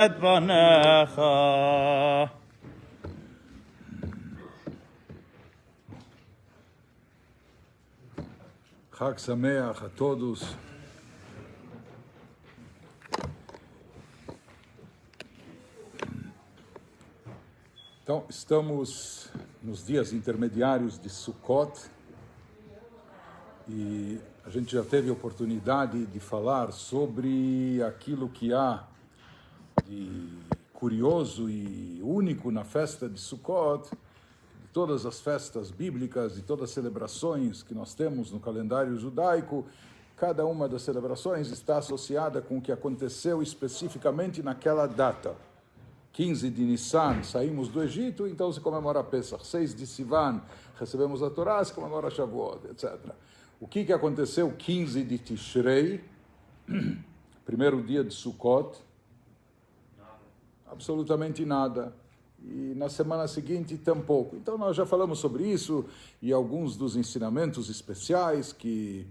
את בניך. Chag Sameach a todos. Então, estamos nos dias intermediários de Sukkot e a gente já teve a oportunidade de falar sobre aquilo que há de curioso e único na festa de Sukkot, de todas as festas bíblicas e todas as celebrações que nós temos no calendário judaico. Cada uma das celebrações está associada com o que aconteceu especificamente naquela data. 15 de Nissan, saímos do Egito, então se comemora Pesach. 6 de Sivan, recebemos a Torá, se comemora Shavuot, etc. O que aconteceu 15 de Tishrei, primeiro dia de Sukkot? Nada. Absolutamente nada. E na semana seguinte, tampouco. Então nós já falamos sobre isso e alguns dos ensinamentos especiais que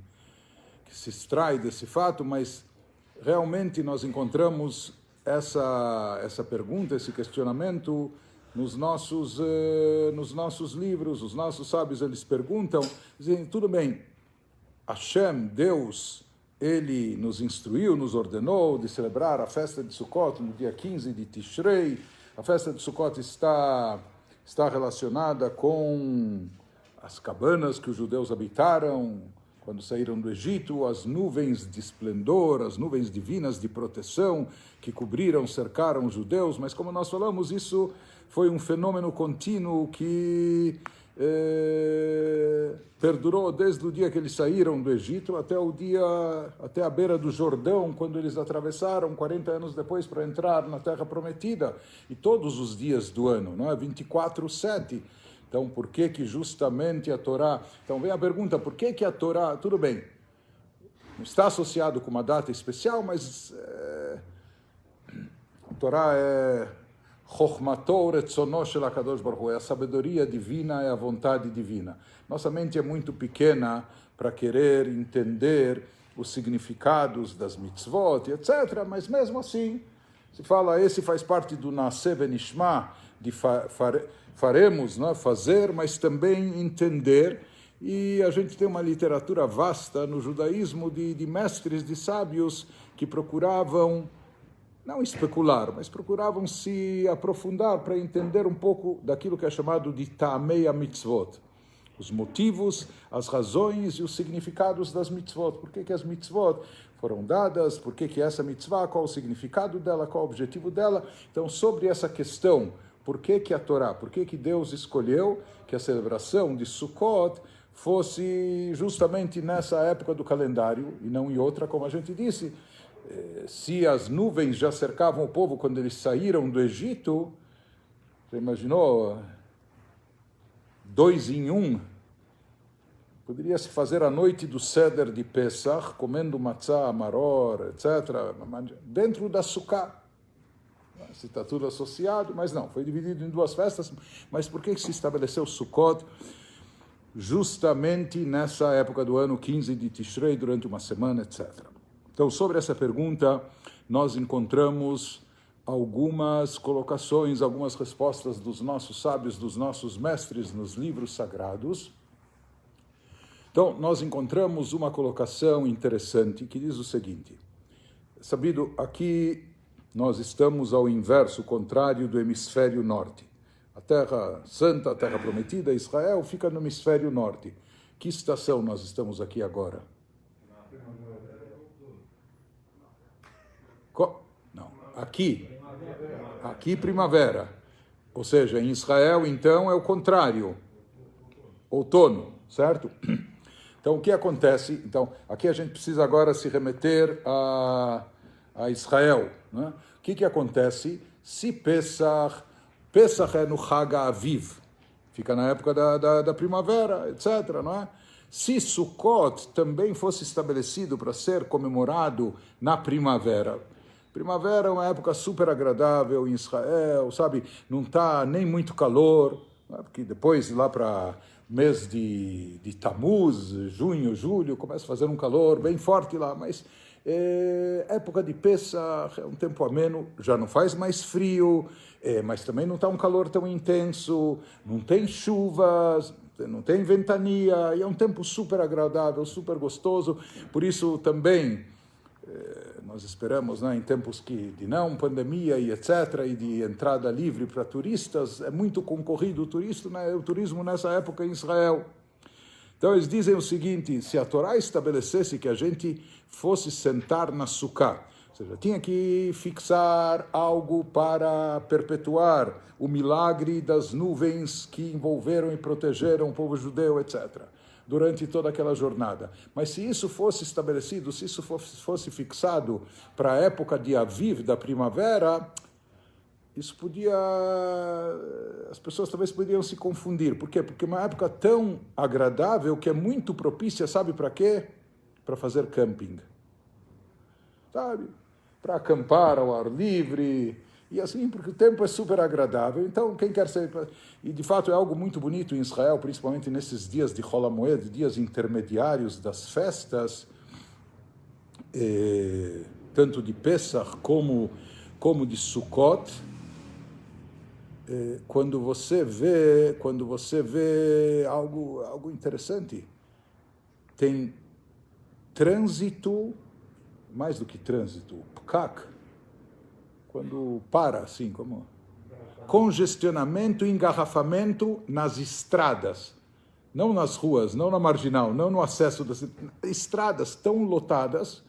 se extrai desse fato, mas realmente nós encontramos essa pergunta, esse questionamento nos nossos livros. Os nossos sábios, eles perguntam, dizem, tudo bem, Hashem, Deus, ele nos instruiu, nos ordenou de celebrar a festa de Sukkot no dia 15 de Tishrei. A festa de Sukkot está relacionada com as cabanas que os judeus habitaram quando saíram do Egito, as nuvens de esplendor, as nuvens divinas de proteção que cobriram, cercaram os judeus, mas como nós falamos, isso foi um fenômeno contínuo que perdurou desde o dia que eles saíram do Egito até a beira do Jordão, quando eles atravessaram 40 anos depois para entrar na Terra Prometida, e todos os dias do ano, não é? 24/7. Então, por que justamente a Torá... Então, vem a pergunta, por que a Torá... Tudo bem, não está associado com uma data especial, mas a Torá é Chokhmato Retzono Shel HaKadosh Baruch Hu, é a sabedoria divina, é a vontade divina. Nossa mente é muito pequena para querer entender os significados das mitzvot, etc., mas mesmo assim, se fala, esse faz parte do Naseh Venishma, de faremos, não é? Fazer, mas também entender. E a gente tem uma literatura vasta no judaísmo de mestres, de sábios que procuravam, não especular, mas procuravam se aprofundar para entender um pouco daquilo que é chamado de Ta'amei HaMitzvot. Os motivos, as razões e os significados das mitzvot. Por que as mitzvot foram dadas? Por que essa mitzvah? Qual o significado dela? Qual o objetivo dela? Então, sobre essa questão, por que a Torá, por que Deus escolheu que a celebração de Sukkot fosse justamente nessa época do calendário e não em outra, como a gente disse? Se as nuvens já cercavam o povo quando eles saíram do Egito, você imaginou? 2 em 1, poderia-se fazer a noite do Seder de Pesach, comendo matzah, maror, etc., dentro da Sukkah. Se está tudo associado, mas não, foi dividido em 2 festas. Mas por que se estabeleceu Sukkot justamente nessa época do ano 15 de Tishrei, durante uma semana, etc.? Então, sobre essa pergunta, nós encontramos algumas colocações, algumas respostas dos nossos sábios, dos nossos mestres nos livros sagrados. Então, nós encontramos uma colocação interessante que diz o seguinte: sabido, aqui nós estamos ao inverso, contrário do hemisfério norte. A Terra Santa, a Terra Prometida, Israel, fica no hemisfério norte. Que estação nós estamos aqui agora? Não, aqui primavera. Ou seja, em Israel, então, é o contrário. Outono, certo? Então, o que acontece? Então, aqui a gente precisa agora se remeter a Israel. Né? O que acontece? Se Pesach é no Chag Aviv, fica na época da primavera, etc., não é? Se Sukkot também fosse estabelecido para ser comemorado na primavera, primavera é uma época super agradável em Israel, sabe? Não está nem muito calor, né? Porque depois lá para mês de Tammuz, junho, julho, começa a fazer um calor bem forte lá, mas Época de Pesach é um tempo ameno, já não faz mais frio, mas também não está um calor tão intenso, não tem chuvas, não tem ventania, e é um tempo super agradável, super gostoso. Por isso também nós esperamos, né, em tempos de não pandemia e etc., e de entrada livre para turistas, é muito concorrido o turismo nessa época em Israel. Então eles dizem o seguinte: se a Torá estabelecesse que a gente fosse sentar na Sukkah, ou seja, tinha que fixar algo para perpetuar o milagre das nuvens que envolveram e protegeram o povo judeu, etc., durante toda aquela jornada. Mas se isso fosse estabelecido, se isso fosse fixado para a época de Aviv, da primavera, isso podia... as pessoas talvez poderiam se confundir. Por quê? Porque é uma época tão agradável que é muito propícia, sabe para quê? Para fazer camping. Sabe? Para acampar ao ar livre, e assim, porque o tempo é super agradável. Então, quem quer ser... E, de fato, é algo muito bonito em Israel, principalmente nesses dias de Chol HaMoed, dias intermediários das festas, tanto de Pesach como de Sukkot, quando você vê algo interessante. Tem trânsito, mais do que trânsito, pkak, quando para, assim, como congestionamento e engarrafamento nas estradas, não nas ruas, não na marginal, não no acesso das estradas tão lotadas.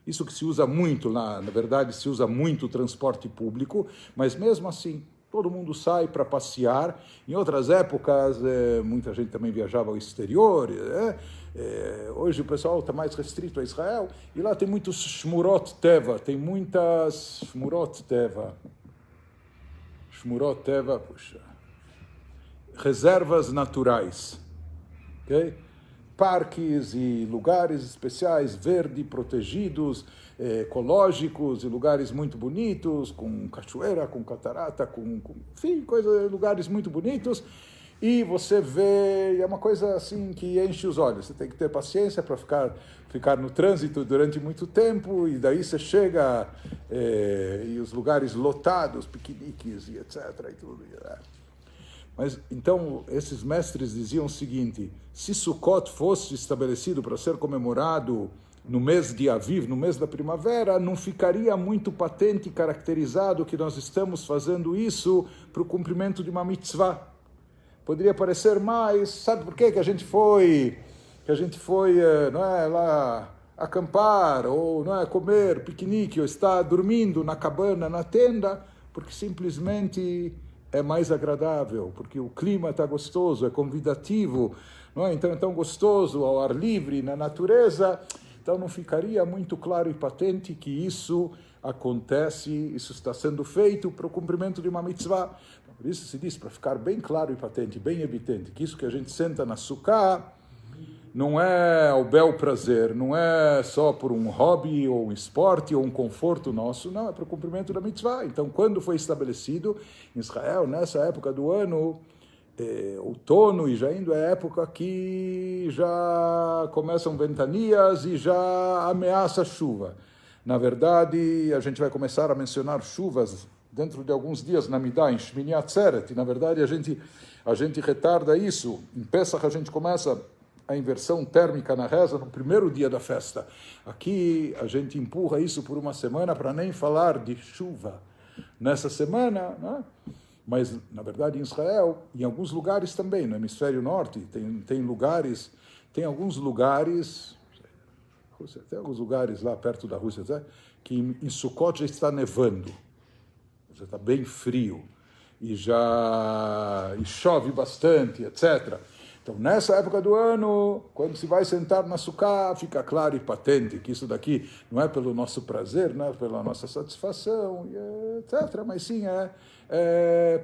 Isso que se usa muito lá, na verdade, se usa muito o transporte público, mas mesmo assim, todo mundo sai para passear. Em outras épocas, muita gente também viajava ao exterior. Hoje o pessoal está mais restrito a Israel, e lá tem muitos shmurot teva, tem muitas shmurot teva, puxa, reservas naturais, ok? Parques e lugares especiais, verde, protegidos, ecológicos, e lugares muito bonitos, com cachoeira, com catarata, enfim, lugares muito bonitos. E você vê, é uma coisa assim que enche os olhos. Você tem que ter paciência para ficar no trânsito durante muito tempo, e daí você chega e os lugares lotados, piqueniques e etc. E tudo. Mas então esses mestres diziam o seguinte: se Sukkot fosse estabelecido para ser comemorado no mês de Aviv, no mês da primavera, não ficaria muito patente e caracterizado que nós estamos fazendo isso para o cumprimento de uma mitzvah. Poderia parecer mais, sabe por quê? Que a gente foi não é, lá acampar, ou não é, comer, piquenique, ou estar dormindo na cabana, na tenda, porque simplesmente é mais agradável, porque o clima está gostoso, é convidativo, não é? Então é tão gostoso ao ar livre, na natureza. Então não ficaria muito claro e patente que isso acontece, isso está sendo feito para o cumprimento de uma mitzvah. Por isso se diz, para ficar bem claro e patente, bem evidente, que isso que a gente senta na Sukkah não é ao bel prazer, não é só por um hobby ou um esporte ou um conforto nosso, não, é para o cumprimento da mitzvah. Então, quando foi estabelecido em Israel, nessa época do ano, outono, e já indo é época que já começam ventanias e já ameaça chuva. Na verdade, a gente vai começar a mencionar chuvas dentro de alguns dias na Midá, em Shmini Atzeret, e na verdade a gente retarda isso. Em Pesach a gente começa a inversão térmica na reza no primeiro dia da festa. Aqui a gente empurra isso por uma semana para nem falar de chuva nessa semana, né? Mas, na verdade, em Israel, em alguns lugares também, no hemisfério norte, tem alguns lugares lá perto da Rússia, que em Sukkot já está nevando, já está bem frio, e chove bastante, etc. Então, nessa época do ano, quando se vai sentar na Sukkah, fica claro e patente que isso daqui não é pelo nosso prazer, não é pela nossa satisfação, etc., mas sim é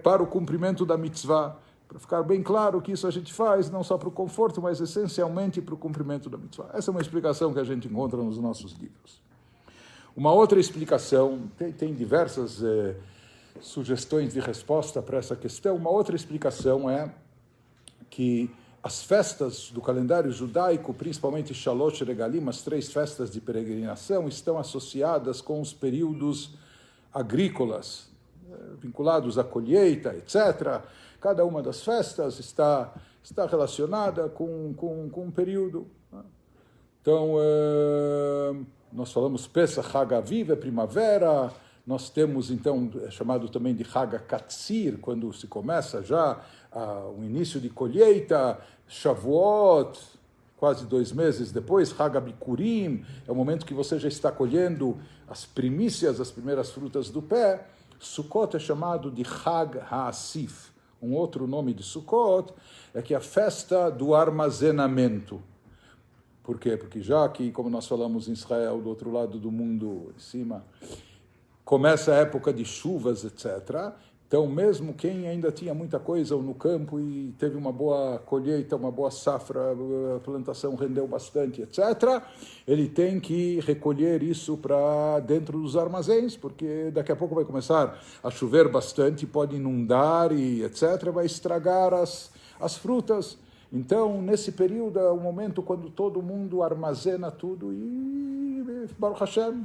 para o cumprimento da mitzvah, para ficar bem claro que isso a gente faz não só para o conforto, mas essencialmente para o cumprimento da mitzvah. Essa é uma explicação que a gente encontra nos nossos livros. Uma outra explicação, tem diversas sugestões de resposta para essa questão. Uma outra explicação é que as festas do calendário judaico, principalmente Shalosh Regalim, as 3 festas de peregrinação, estão associadas com os períodos agrícolas, vinculados à colheita, etc. Cada uma das festas está relacionada com um período. Então, nós falamos Pesach, Hag Aviv, é primavera. Nós temos, então, chamado também de Hag Katsir, quando se começa já o início de colheita, Shavuot, quase 2 meses depois, Hag Bikurim, é o momento que você já está colhendo as primícias, as primeiras frutas do pé. Sukkot é chamado de Hag HaAsif. Um outro nome de Sukkot é que é a festa do armazenamento. Por quê? Porque já que, como nós falamos em Israel, do outro lado do mundo, em cima, começa a época de chuvas, etc. Então, mesmo quem ainda tinha muita coisa no campo e teve uma boa colheita, uma boa safra, a plantação rendeu bastante, etc., ele tem que recolher isso para dentro dos armazéns, porque daqui a pouco vai começar a chover bastante, pode inundar e etc., vai estragar as frutas. Então, nesse período, é o momento quando todo mundo armazena tudo e, Baruch Hashem,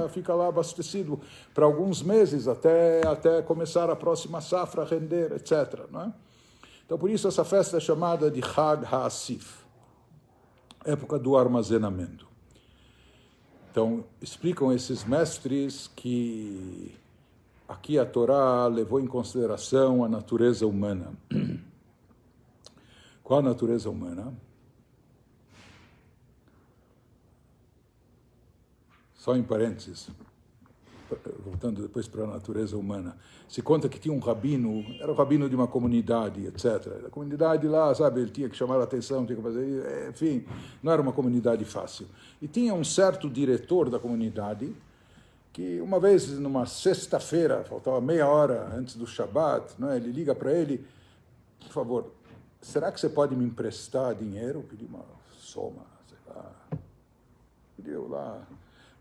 fica lá abastecido para alguns meses, até começar a próxima safra, render, etc. Não é? Então, por isso, essa festa é chamada de Hag HaAsif, época do armazenamento. Então, explicam esses mestres que aqui a Torá levou em consideração a natureza humana. Qual a natureza humana? Só em parênteses, voltando depois para a natureza humana, se conta que tinha um rabino, era o rabino de uma comunidade, etc. A comunidade lá, sabe, ele tinha que chamar a atenção, tinha que fazer, enfim, não era uma comunidade fácil. E tinha um certo diretor da comunidade, que uma vez, numa sexta-feira, faltava meia hora antes do Shabat, não é? Ele liga para ele, por favor, será que você pode me emprestar dinheiro? Pediu uma soma, sei lá, pediu lá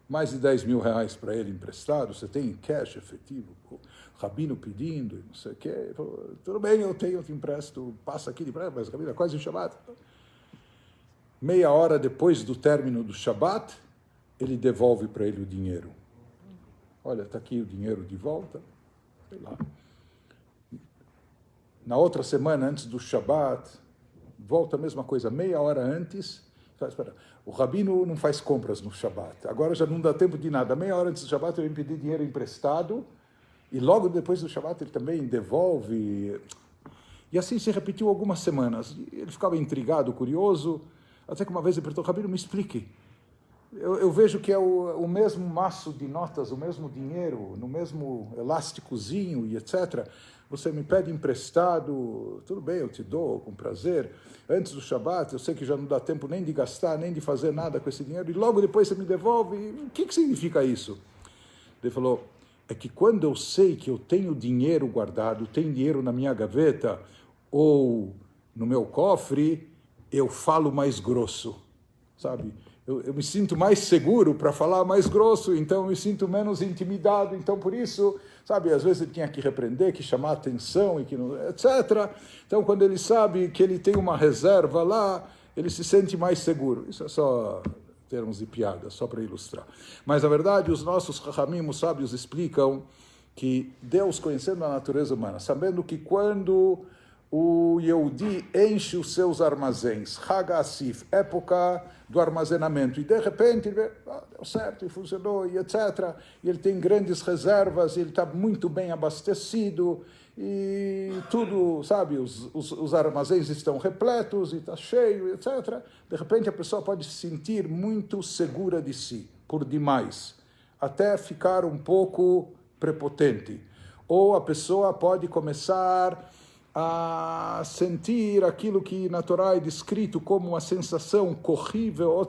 mais de 10 mil reais para ele emprestado, você tem em cash efetivo? O rabino pedindo, não sei o quê. Ele falou, tudo bem, eu te empresto, passa aqui de praia, mas o rabino é quase o Shabat. Meia hora depois do término do Shabat, ele devolve para ele o dinheiro. Olha, está aqui o dinheiro de volta, sei lá. Na outra semana, antes do Shabat, volta a mesma coisa, meia hora antes. Espera, o rabino não faz compras no Shabat, agora já não dá tempo de nada. Meia hora antes do Shabat eu ia pedir dinheiro emprestado e logo depois do Shabat ele também devolve. E assim se repetiu algumas semanas. Ele ficava intrigado, curioso, até que uma vez ele perguntou, rabino, me explique. Eu vejo que é o mesmo maço de notas, o mesmo dinheiro, no mesmo elásticozinho e etc. Você me pede emprestado, tudo bem, eu te dou com prazer. Antes do Shabat, eu sei que já não dá tempo nem de gastar, nem de fazer nada com esse dinheiro, e logo depois você me devolve. O que significa isso? Ele falou, é que quando eu sei que eu tenho dinheiro guardado, tenho dinheiro na minha gaveta ou no meu cofre, eu falo mais grosso, sabe? Eu me sinto mais seguro para falar mais grosso, então eu me sinto menos intimidado, então por isso, sabe, às vezes ele tinha que repreender, que chamar atenção, e que não, etc. Então quando ele sabe que ele tem uma reserva lá, ele se sente mais seguro. Isso é só termos de piada, só para ilustrar. Mas na verdade os nossos Chachamim, os sábios, explicam que Deus, conhecendo a natureza humana, sabendo que quando o Yehudi enche os seus armazéns, Hag HaAsif, época do armazenamento, e de repente ele vê, deu certo, e funcionou, e etc. E ele tem grandes reservas, ele está muito bem abastecido, e tudo, sabe, os armazéns estão repletos, e está cheio, etc. De repente a pessoa pode se sentir muito segura de si, por demais, até ficar um pouco prepotente. Ou a pessoa pode começar a sentir aquilo que na Torá é descrito como uma sensação corrível,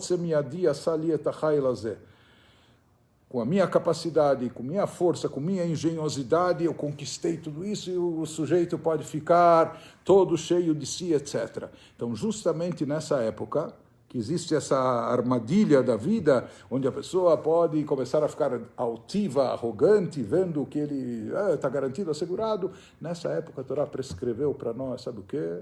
com a minha capacidade, com minha força, com minha engenhosidade, eu conquistei tudo isso e o sujeito pode ficar todo cheio de si, etc. Então, justamente nessa época, que existe essa armadilha da vida, onde a pessoa pode começar a ficar altiva, arrogante, vendo que ele está garantido, assegurado. Nessa época, a Torá prescreveu para nós, sabe o quê?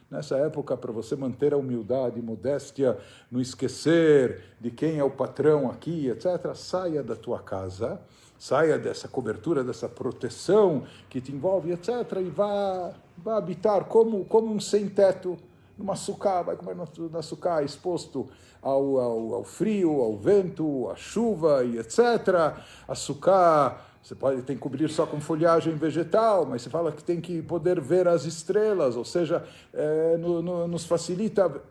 Nessa época, para você manter a humildade e modéstia, não esquecer de quem é o patrão aqui, etc., saia da tua casa, saia dessa cobertura, dessa proteção que te envolve, etc., e vá habitar como um sem-teto, numa sucá, vai comer na sucá, exposto ao frio, ao vento, à chuva, e etc. A sucá, você tem que cobrir só com folhagem vegetal, mas você fala que tem que poder ver as estrelas, ou seja, nos facilita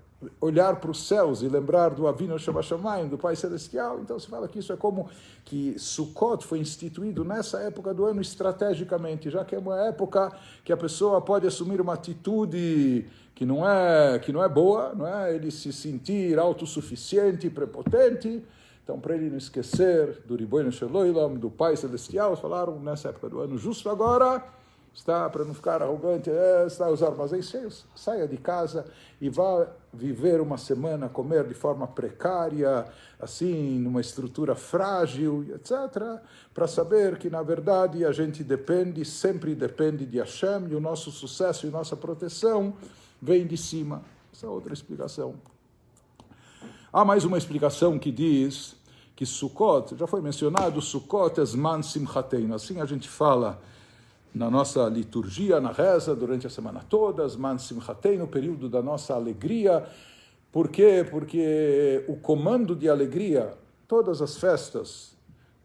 olhar para os céus e lembrar do Avinu Shabashamayim, do Pai Celestial. Então se fala que isso é como que Sukkot foi instituído nessa época do ano estrategicamente, já que é uma época que a pessoa pode assumir uma atitude que não é boa, não é? Ele se sentir autossuficiente, prepotente. Então, para ele não esquecer do Ribono Shel Olam, do Pai Celestial, falaram nessa época do ano, justo agora, está, para não ficar arrogante, está os armazéns cheios, saia de casa e vá viver uma semana, comer de forma precária, assim, numa estrutura frágil, etc., para saber que, na verdade, a gente sempre depende de Hashem, e o nosso sucesso e nossa proteção vem de cima. Essa é outra explicação. Há mais uma explicação que diz que Sukkot, já foi mencionado, Sukkot é Zman Simchateinu. Assim a gente fala na nossa liturgia, na reza, durante a semana toda, Zman Simchateinu, o período da nossa alegria. Por quê? Porque o comando de alegria, todas as festas,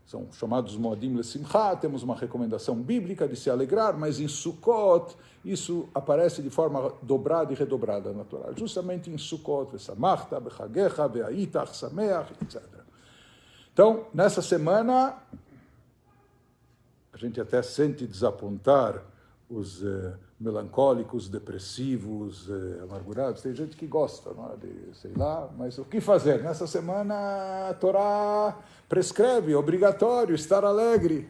são chamados Moadim LeSimcha, temos uma recomendação bíblica de se alegrar, mas em Sukkot isso aparece de forma dobrada e redobrada na Torá. Justamente em Sukkot, Vesamachta, Bechagecha, Ve'aitach, Sameach, etc. Então, nessa semana, a gente até sente desapontar os melancólicos, depressivos, amargurados. Tem gente que gosta, não é? Sei lá, mas o que fazer? Nessa semana a Torá prescreve, é obrigatório estar alegre.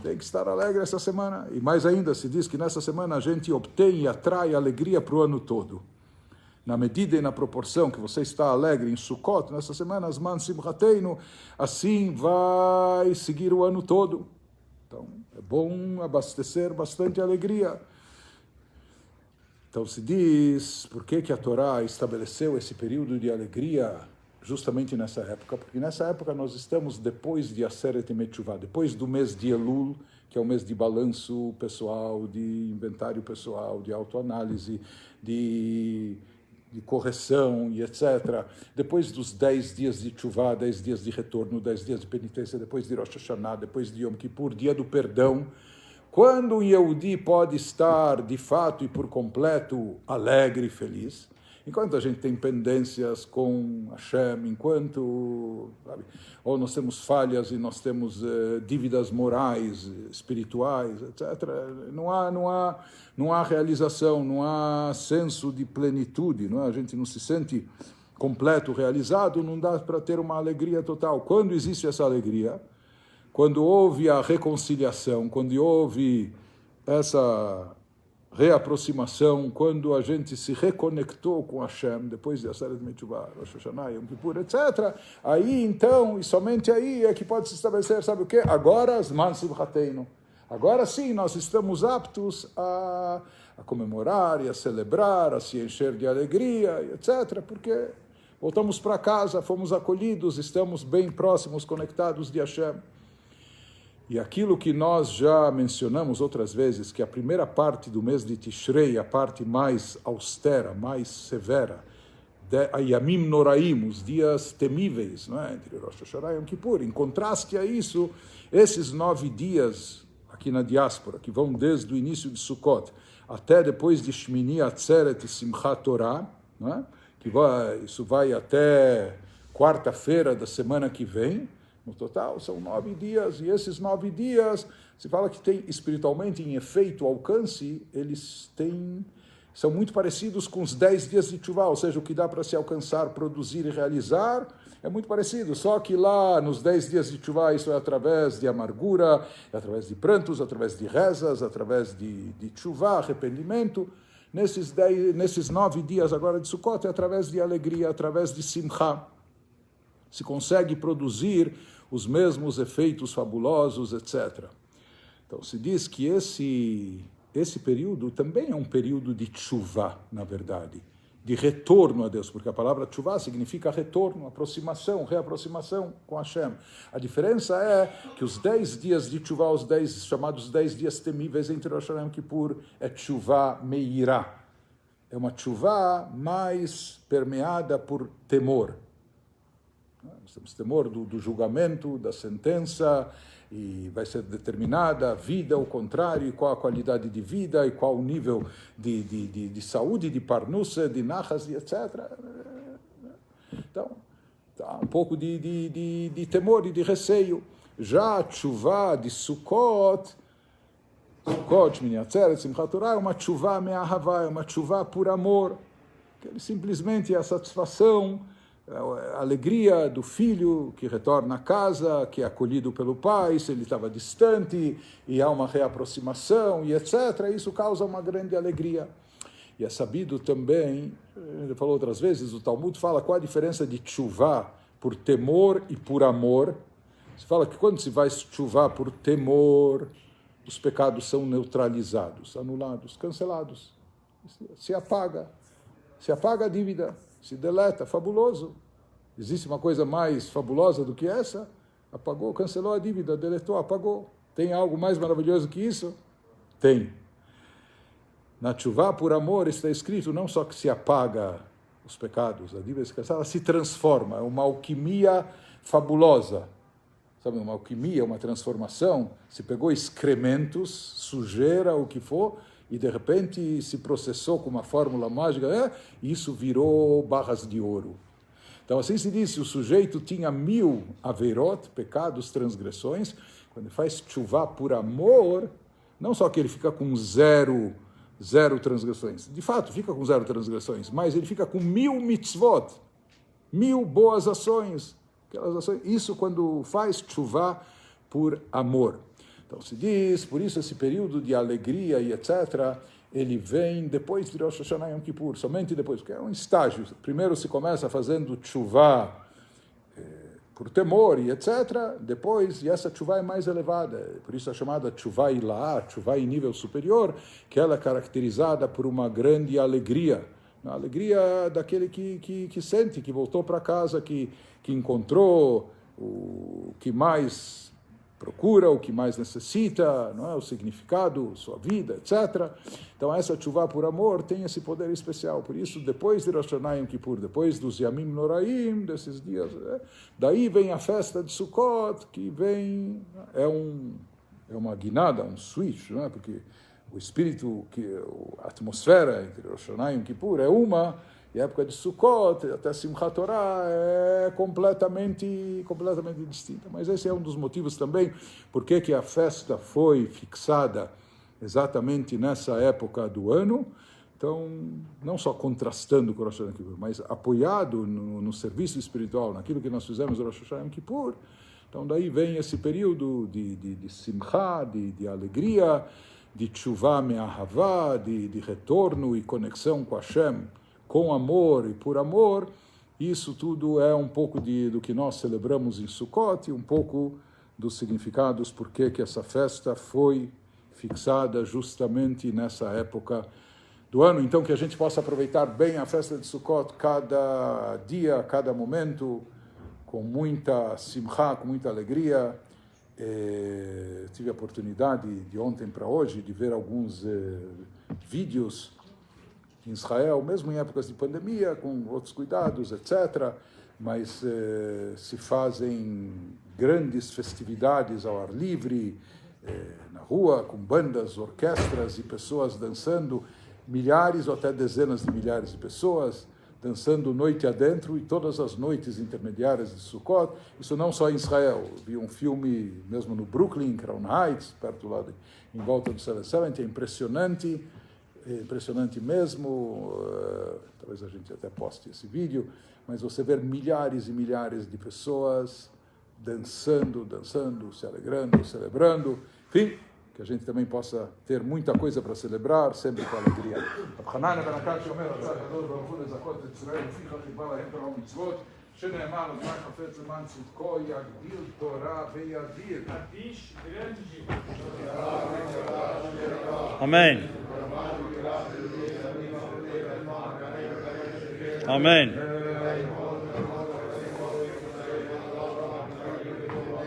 Tem que estar alegre essa semana. E mais ainda, se diz que nessa semana a gente obtém e atrai alegria para o ano todo. Na medida e na proporção que você está alegre em Sukkot, nessa semana, Zman Simchateinu, assim vai seguir o ano todo. Então, é bom abastecer bastante alegria. Então se diz, por que a Torá estabeleceu esse período de alegria justamente nessa época? Porque nessa época nós estamos depois de Aseret Metshuvah, depois do mês de Elul, que é o mês de balanço pessoal, de inventário pessoal, de autoanálise, de correção e etc. Depois dos 10 dias de Teshuvah, 10 dias de retorno, 10 dias de penitência, depois de Rosh Hashanah, depois de Yom Kippur, dia do perdão, quando o Yehudi pode estar de fato e por completo alegre e feliz, enquanto a gente tem pendências com Hashem, enquanto, sabe, ou nós temos falhas e nós temos dívidas morais, espirituais, etc., não há realização, não há senso de plenitude, não é? A gente não se sente completo, realizado, não dá para ter uma alegria total. Quando existe essa alegria, quando houve a reconciliação, quando houve essa reaproximação, quando a gente se reconectou com Hashem, depois de Aseret Metshuvah, Rosh Hashanah, Yom Kippur, etc., aí então, e somente aí é que pode se estabelecer, sabe o quê? Agora, Zman Simchateinu. Agora sim, nós estamos aptos a comemorar e a celebrar, a se encher de alegria, etc., porque voltamos para casa, fomos acolhidos, estamos bem próximos, conectados de Hashem. E aquilo que nós já mencionamos outras vezes, que a primeira parte do mês de Tishrei, a parte mais austera, mais severa, a Yamim Noraim, os dias temíveis, não é? Entre Rosh Hashanah e Yom Kippur. Em contraste a isso, esses 9 dias aqui na diáspora, que vão desde o início de Sukkot até depois de Shmini Atzeret e Simchat Torah, não é? Isso vai até quarta-feira da semana que vem. No total, são 9 dias, e esses 9 dias, se fala que tem espiritualmente, em efeito, alcance, são muito parecidos com os 10 dias de Teshuvah, ou seja, o que dá para se alcançar, produzir e realizar, é muito parecido, só que lá, nos 10 dias de Teshuvah, isso é através de amargura, é através de prantos, através de rezas, através de Teshuvah, arrependimento. Nesses 9 dias agora de Sukkot, é através de alegria, através de Simcha, se consegue produzir os mesmos efeitos fabulosos, etc. Então, se diz que esse período também é um período de tchuvá, na verdade, de retorno a Deus, porque a palavra tchuvá significa retorno, aproximação, reaproximação com Hashem. A diferença é que os 10 dias de tchuvá, os 10 chamados 10 dias temíveis entre Rosh Hashanah e Yom Kippur, é tchuvá meirá. É uma tchuvá mais permeada por temor. Nós temos temor do julgamento, da sentença, e vai ser determinada a vida, o contrário, e qual a qualidade de vida, e qual o nível de saúde, de parnusa, de nachas, etc. Então, tá um pouco de temor e de receio. Já a tchuvá de Sukkot, Shmini Atzeret, Simchat Torah, é uma tchuvá me'ahavá, é uma tchuvá por amor, que ele simplesmente é a satisfação, a alegria do filho que retorna a casa, que é acolhido pelo pai, se ele estava distante, e há uma reaproximação, e etc. Isso causa uma grande alegria. E é sabido também, ele falou outras vezes, o Talmud fala qual a diferença de tchuvá por temor e por amor. Se fala que quando se vai tchuvá por temor, os pecados são neutralizados, anulados, cancelados. Se apaga a dívida, se deleta, fabuloso. Existe uma coisa mais fabulosa do que essa? Apagou, cancelou a dívida, deletou, apagou. Tem algo mais maravilhoso que isso? Tem. Na tchuvá por amor está escrito não só que se apaga os pecados, a dívida se cancela, ela se transforma, é uma alquimia fabulosa. Sabe, uma alquimia, uma transformação. Se pegou excrementos, sujeira, o que for, e de repente se processou com uma fórmula mágica, e isso virou barras de ouro. Então assim se diz, se o sujeito tinha 1000 averot, pecados, transgressões, quando ele faz tchuvá por amor, não só que ele fica com zero transgressões, de fato fica com 0 transgressões, mas ele fica com 1000 mitzvot, 1000 boas ações, aquelas ações, isso quando faz tchuvá por amor. Então se diz, por isso esse período de alegria e etc., ele vem depois de Rosh Hashanah e Yom Kippur, somente depois, porque é um estágio. Primeiro se começa fazendo tchuvá por temor e etc., depois, e essa tchuvá é mais elevada, por isso é chamada tchuvá ilá, tchuvá em nível superior, que ela é caracterizada por uma grande alegria, a alegria daquele que sente, que voltou para casa, que encontrou o que mais procura, o que mais necessita, não é? O significado, sua vida, etc. Então essa tchuvá por amor tem esse poder especial. Por isso, depois de Rosh Hashanah e Yom Kippur, depois dos Yamim Noraim, desses dias, daí vem a festa de Sukkot, que vem, é uma guinada, um switch, não é? Porque o espírito, a atmosfera entre Rosh Hashanah e Yom Kippur é uma, e a época de Sukkot, até Simchat Torah, é completamente distinta. Mas esse é um dos motivos também por que a festa foi fixada exatamente nessa época do ano. Então, não só contrastando com o Rosh Hashanah e Yom Kippur, mas apoiado no serviço espiritual, naquilo que nós fizemos no Rosh Hashanah e Yom Kippur. Então, daí vem esse período de simcha, de alegria, de tchuvá me'ahavá, de retorno e conexão com Hashem, com amor e por amor. Isso tudo é um pouco do que nós celebramos em Sukkot, e um pouco dos significados por que essa festa foi fixada justamente nessa época do ano. Então, que a gente possa aproveitar bem a festa de Sukkot, cada dia, cada momento, com muita simcha, com muita alegria. Tive a oportunidade de ontem para hoje de ver alguns vídeos em Israel, mesmo em épocas de pandemia, com outros cuidados, etc., mas se fazem grandes festividades ao ar livre, na rua, com bandas, orquestras e pessoas dançando, milhares ou até dezenas de milhares de pessoas dançando noite adentro, e todas as noites intermediárias de Sukkot. Isso não só em Israel. Eu vi um filme mesmo no Brooklyn, Crown Heights, perto lá em volta do 770, é impressionante mesmo. Talvez a gente até poste esse vídeo, mas você ver milhares e milhares de pessoas dançando, se alegrando, celebrando, enfim, que a gente também possa ter muita coisa para celebrar, sempre com alegria. שנאמר על זמן חפץ למען צדקו יגדיל תורה וידיר. Amen. Amen.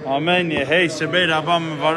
Amen. Yehei Shabbat Rabban Mevarach.